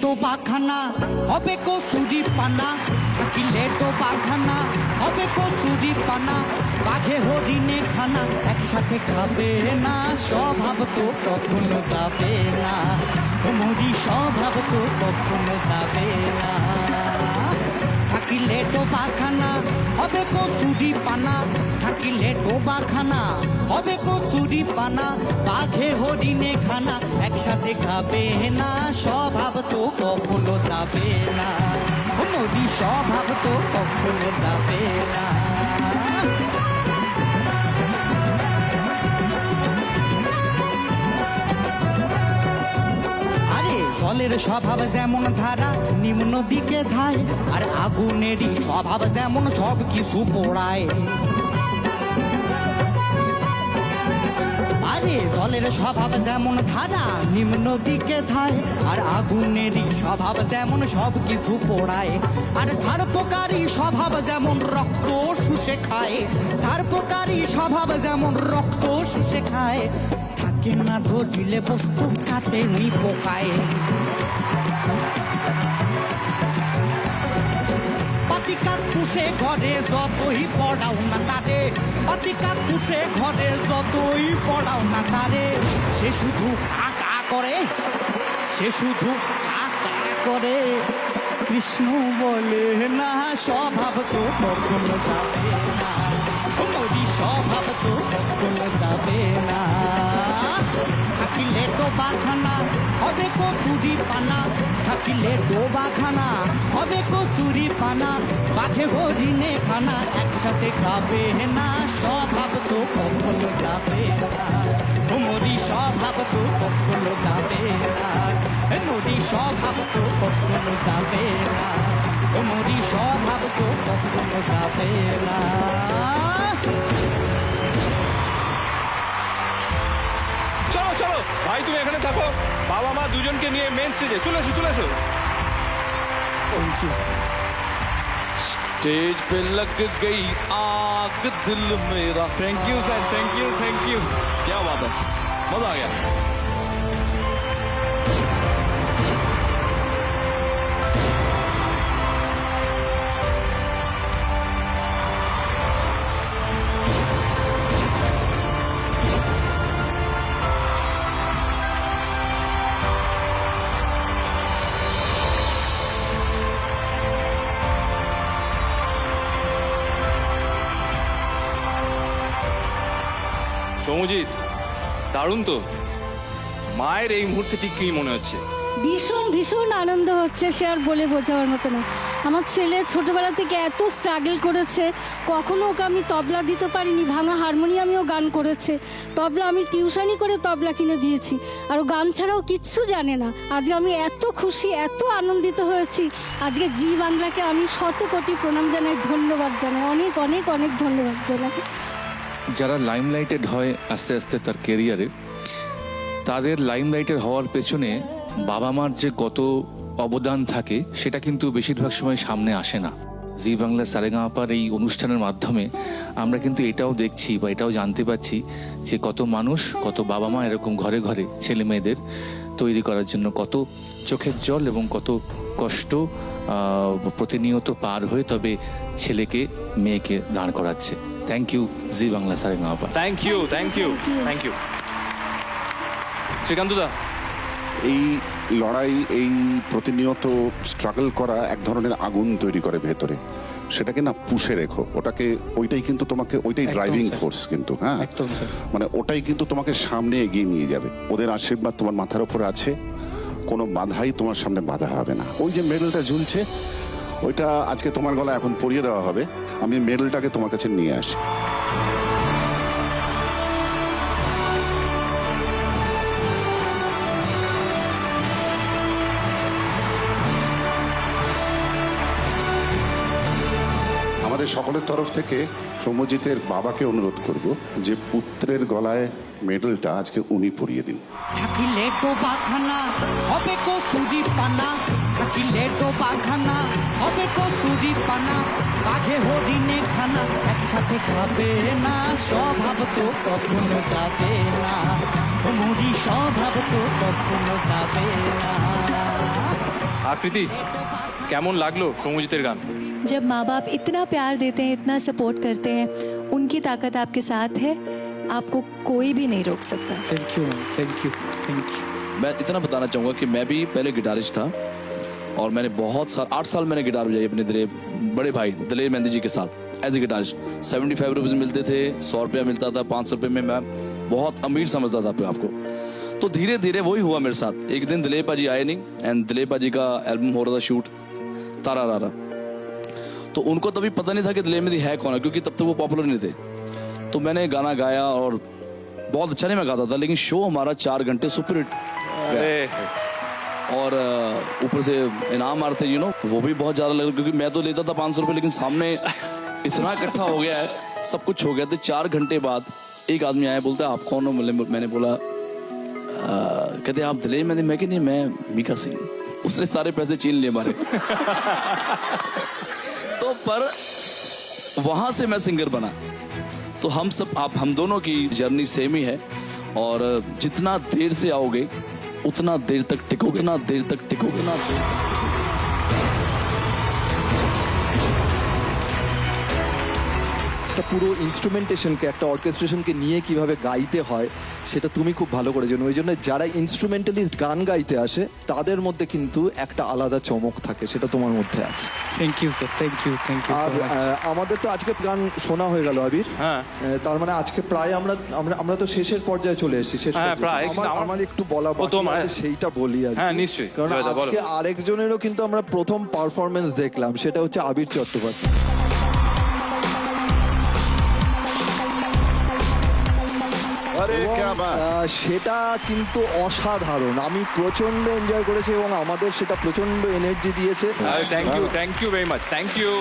ডোবাখানা হবে কচুরি পানা, থাকিলে ডোবাখানা হবে কচুরি পানা। বাঘে হরিণে খানা একসাথে খাবে না, স্বভাব তো কখনো যাবে না, মরি স্বভাব তো কখনো যাবে না। থাকিলে ডোবাখানা হবে কচুরি পানা, থাকিলে ডোবাখানা হবে কচুরি পানা। বাঘে হরিণে খানা একসাথে খাবে না, স্বভাব তো কখনো যাবে না, মরি স্বভাব তো কখনো যাবে না। জলের স্বভাব যেমন ধারা নিম্ন দিকে ধায়, আর আগুনেরই স্বভাব যেমন সব কিছু পোড়ায়। আরে জলের স্বভাব যেমন ধারা নিম্ন দিকে ধায়, আর আগুনেরই স্বভাব যেমন সব কিছু পোড়ায়। আর সার্পকারী স্বভাব যেমন রক্ত শুষে খায়, সার্পকারী স্বভাব যেমন রক্ত শুষে খায়। থাকে না ধরিলে বস্তু কাটে নি পোকায়। পাতিকার পুষে ঘরে যতই পড়াও না তারে, পাতিকার পুষে ঘরে যতই পড়াও না তারে, সে শুধু কা করে, সে শুধু কা করে। কৃষ্ণ বলে না স্বভাব তো কখনো যাবে না, মরি স্বভাব তো কখনো যাবে না। থাকিলে ডোবাখানা হবে কচুরি পানা, থাকিলে ডোবাখানা হবে কচুরি পানা। বাঘে হরিণে খানা একসাথে খাবে না, স্বভাব তো কখনো যাবে না, মরি স্বভাব তো কখনো যাবে না, মরি স্বভাব তো কখনো যাবে না, মরি স্বভাব তো কখনো যাবে না। চলো চলো ভাই, তুমি এখানে থাকো, বাবা মা দুজনকে নিয়ে মেন স্টেজে চলে এসো, চলে এসো। स्टेज पे लग गई आग दिल मेरा। Thank you sir, thank you, thank you. क्या बात है, मजा आ गया। সৌমজিৎ, দারুণ তো। মায়ের এই মুহূর্তে ঠিক কি মনে হচ্ছে? ভীষণ ভীষণ আনন্দ হচ্ছে, সে আর বলে বোঝাবার মতো না। আমার ছেলে ছোটবেলা থেকে এত স্ট্রাগল করেছে, কখনো ওকে আমি তবলা দিতে পারিনি, ভাঙা হারমোনিয়ামেও গান করেছে, তবলা আমি টিউশনি করে তবলা কিনে দিয়েছি, আর ও গান ছাড়াও কিচ্ছু জানে না। আজকে আমি এত খুশি, এত আনন্দিত হয়েছি। আজকে জি বাংলাকে আমি শত কোটি প্রণাম জানাই, ধন্যবাদ জানাই, অনেক অনেক অনেক ধন্যবাদ জানাই। যারা লাইমলাইটেড হয় আস্তে আস্তে তার কেরিয়ারে, তাদের লাইমলাইটেড হওয়ার পেছনে বাবা মার যে কত অবদান থাকে সেটা কিন্তু বেশিরভাগ সময় সামনে আসে না। জি বাংলা সারেগামাপার এই অনুষ্ঠানের মাধ্যমে আমরা কিন্তু এটাও দেখছি বা এটাও জানতে পারছি যে কত মানুষ, কত বাবা মা এরকম ঘরে ঘরে ছেলে মেয়েদের তৈরি করার জন্য কত চোখের জল এবং কত কষ্ট প্রতিনিয়ত পার হয়ে তবে ছেলেকে মেয়েকে দাঁড় করাচ্ছে। Thank you Zee Bangla Saregamapa. Thank you, thank you, thank you. শ্রীকান্তদা, এই লড়াই, এই প্রতিনিয়ত স্ট্রাগল করা এক ধরনের আগুন তৈরি করে ভেতরে, সেটাকে না পুষে রেখো, ওটাকে, ওইটাই কিন্তু তোমাকে, ওইটাই ড্রাইভিং ফোর্স কিন্তু। হ্যাঁ, মানে ওটাই কিন্তু তোমাকে সামনে এগিয়ে নিয়ে যাবে। ওদের আশীর্বাদ তোমার মাথার উপর আছে, কোনো বাধাই তোমার সামনে বাধা হবে না। ওই যে মেডেলটা ঝুলছে, ওইটা আজকে তোমার গলায় এখন পরিয়ে দেওয়া হবে। আমি মেডেলটাকে তোমার কাছে নিয়ে আসি। আমাদের সকলের তরফ থেকে সৌম্যজিতের বাবাকে অনুরোধ করব যে পুত্রের গলায় মেডেলটা আজকে উনি পরিয়ে দিন। থাকিলে ডোবাখানা হবে কচুরি পানা, থাকিলে ডোবাখানা হবে কচুরি পানা। বাঘে হরিণে খানা একসাথে খাবে না, স্বভাব তো কখনো যাবে না, মরি স্বভাব তো কখনো যাবে না। আকৃতি কেমন লাগলো সৌম্যজিতের গান? जब माँ बाप इतना प्यार देते हैं, इतना सपोर्ट करते हैं, उनकी ताकत आपके साथ है, आपको कोई भी नहीं रोक सकता। Thank you ma'am, thank you, thank you. मैं इतना बताना चाहूँगा कि मैं भी पहले गिटारिस्ट था और मैंने बहुत 8 साल मैंने गिटार बजाई अपने बड़े भाई दलेर मेहंदी जी के साथ एज ए गिटारिस्ट। 75 रुपीज़ मिलते थे, 100 रुपया मिलता था, 500 रुपये में मैं बहुत अमीर समझता था अपने आपको। तो धीरे धीरे वही हुआ मेरे साथ। एक दिन दिलेपा जी आए नहीं एंड दिलेपा जी का एल्बम हो रहा था शूट, तारा रारा। तो उनको तभी पता नहीं था कि दिलेर मेहंदी है कौन है, क्योंकि तब तक वो पॉपुलर नहीं थे। तो मैंने गाना गाया और बहुत अच्छा नहीं मैं गाता था, लेकिन शो हमारा 4 घंटे सुपर हिट अरे और ऊपर से इनाम आ रहे थे, यू नो, वो भी बहुत ज्यादा लगा, क्योंकि मैं तो लेता था 500 रुपये, लेकिन सामने इतना इकट्ठा हो गया है, सब कुछ हो गया। तो 4 घंटे बाद एक आदमी आया, बोलता है आप कौन हो? मैंने बोला कहते आप दिलेर मेहंदी? मैं कि नहीं, मैं मीका सिंह। उसने सारे पैसे छीन लिए हमारे। तो पर वहां से मैं सिंगर बना। तो हम दोनों की जर्नी सेम ही है, और जितना देर से आओगे उतना देर तक टिको, उतना देर तक टिको, उतना देर একটা পুরো ইনস্ট্রুমেন্টেশনকে, একটা অর্কেস্ট্রেশনকে নিয়ে কিভাবে গাইতে হয় সেটা তুমি খুব ভালো করে জানো। ওই জন্য যারা ইনস্ট্রুমেন্টালিস্ট গান গাইতে আসে তাদের মধ্যে কিন্তু একটা আলাদা চমক থাকে, সেটা তোমার মধ্যে আছে। Thank you sir, thank you so আর मच। আমাদের তো আজকে গান শোনা হয়ে গেল আবির। হ্যাঁ। তার মানে আজকে প্রায় আমরা তো শেষের পর্যায়ে চলে এসেছি। শেষ হ্যাঁ, পর্যায়ে। প্রায়। আমার একটু বলা বাকি তোমার? আছে, সেইটা বলি আর কি। হ্যাঁ, নিশ্চয়ই। কারণ জয়দা, বলো। আজকে আরেকজনেরও কিন্তু আমরা প্রথম পারফরমেন্স দেখলাম, সেটা হচ্ছে আবির চট্টোপাধ্যায়। আরে ক্যা বাত। সেটা কিন্তু অসাধারণ, আমি প্রচন্ড এনজয় করেছি এবং আমাদের সেটা প্রচন্ড এনার্জি দিয়েছে। Thank you very much, thank you.